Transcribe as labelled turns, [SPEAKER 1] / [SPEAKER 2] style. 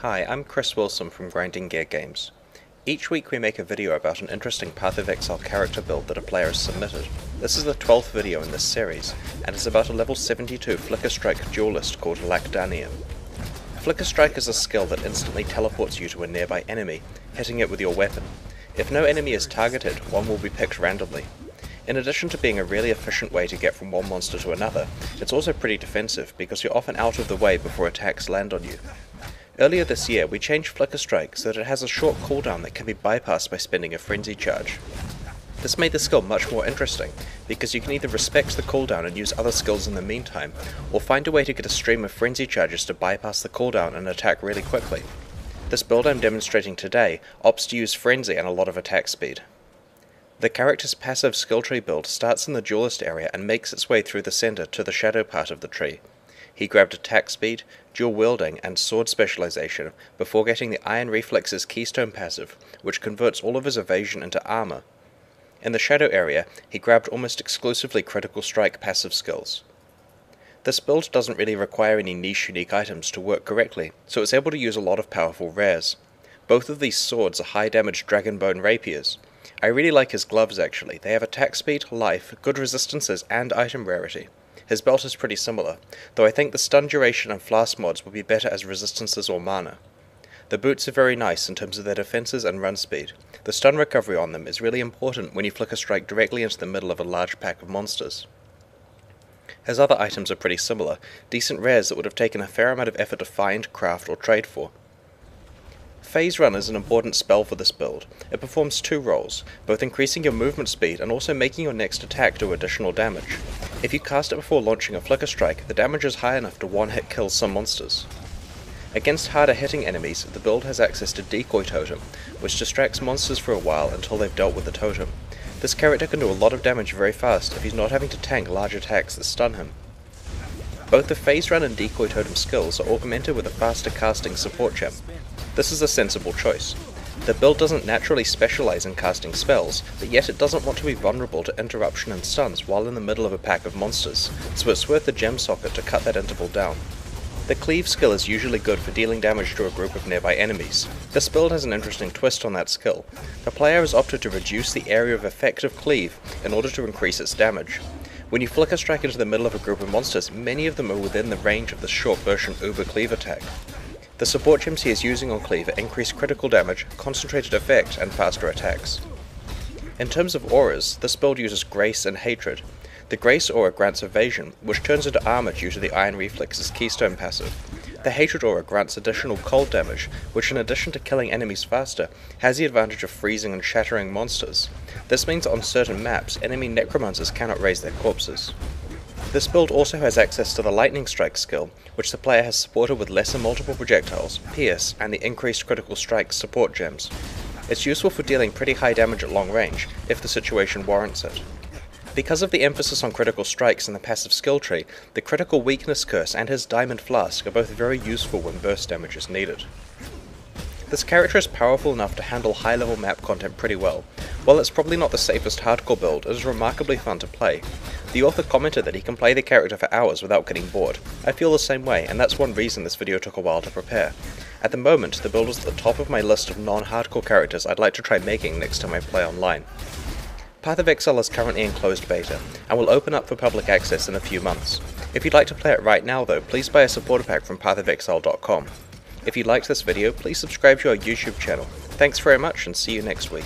[SPEAKER 1] Hi, I'm Chris Wilson from Grinding Gear Games. Each week we make a video about an interesting Path of Exile character build that a player has submitted. This is the 12th video in this series, and it's about a level 72 Flicker Strike duelist called Lacdanium. Flicker Strike is a skill that instantly teleports you to a nearby enemy, hitting it with your weapon. If no enemy is targeted, one will be picked randomly. In addition to being a really efficient way to get from one monster to another, it's also pretty defensive because you're often out of the way before attacks land on you. Earlier this year, we changed Flicker Strike so that it has a short cooldown that can be bypassed by spending a frenzy charge. This made the skill much more interesting, because you can either respect the cooldown and use other skills in the meantime, or find a way to get a stream of frenzy charges to bypass the cooldown and attack really quickly. This build I'm demonstrating today opts to use frenzy and a lot of attack speed. The character's passive skill tree build starts in the duelist area and makes its way through the center to the shadow part of the tree. He grabbed attack speed, dual wielding, and sword specialization before getting the Iron Reflex's Keystone passive, which converts all of his evasion into armor. In the shadow area, he grabbed almost exclusively critical strike passive skills. This build doesn't really require any niche unique items to work correctly, so it's able to use a lot of powerful rares. Both of these swords are high damage Dragonbone rapiers. I really like his gloves actually. They have attack speed, life, good resistances, and item rarity. His belt is pretty similar, though I think the stun duration and flask mods will be better as resistances or mana. The boots are very nice in terms of their defenses and run speed. The stun recovery on them is really important when you Flicker Strike directly into the middle of a large pack of monsters. His other items are pretty similar, decent rares that would have taken a fair amount of effort to find, craft, or trade for. Phase Run is an important spell for this build. It performs two roles, both increasing your movement speed and also making your next attack do additional damage. If you cast it before launching a Flicker Strike, the damage is high enough to one-hit kill some monsters. Against harder hitting enemies, the build has access to Decoy Totem, which distracts monsters for a while until they've dealt with the totem. This character can do a lot of damage very fast if he's not having to tank large attacks that stun him. Both the Phase Run and Decoy Totem skills are augmented with a faster casting support gem. This is a sensible choice. The build doesn't naturally specialize in casting spells, but yet it doesn't want to be vulnerable to interruption and stuns while in the middle of a pack of monsters, so it's worth the gem socket to cut that interval down. The Cleave skill is usually good for dealing damage to a group of nearby enemies. This build has an interesting twist on that skill. The player has opted to reduce the area of effective Cleave in order to increase its damage. When you Flicker Strike into the middle of a group of monsters, many of them are within the range of the short version Uber Cleave attack. The support gems he is using on Cleaver increase critical damage, concentrated effect, and faster attacks. In terms of auras, this build uses Grace and Hatred. The Grace aura grants evasion, which turns into armor due to the Iron Reflex's Keystone passive. The Hatred aura grants additional cold damage, which in addition to killing enemies faster, has the advantage of freezing and shattering monsters. This means that on certain maps, enemy necromancers cannot raise their corpses. This build also has access to the Lightning Strike skill, which the player has supported with lesser multiple projectiles, Pierce, and the increased critical strike support gems. It's useful for dealing pretty high damage at long range, if the situation warrants it. Because of the emphasis on critical strikes in the passive skill tree, the critical weakness curse and his diamond flask are both very useful when burst damage is needed. This character is powerful enough to handle high-level map content pretty well. While it's probably not the safest hardcore build, it is remarkably fun to play. The author commented that he can play the character for hours without getting bored. I feel the same way, and that's one reason this video took a while to prepare. At the moment, the build is at the top of my list of non-hardcore characters I'd like to try making next time I play online. Path of Exile is currently in closed beta, and will open up for public access in a few months. If you'd like to play it right now though, please buy a supporter pack from pathofexile.com. If you liked this video, please subscribe to our YouTube channel. Thanks very much and see you next week.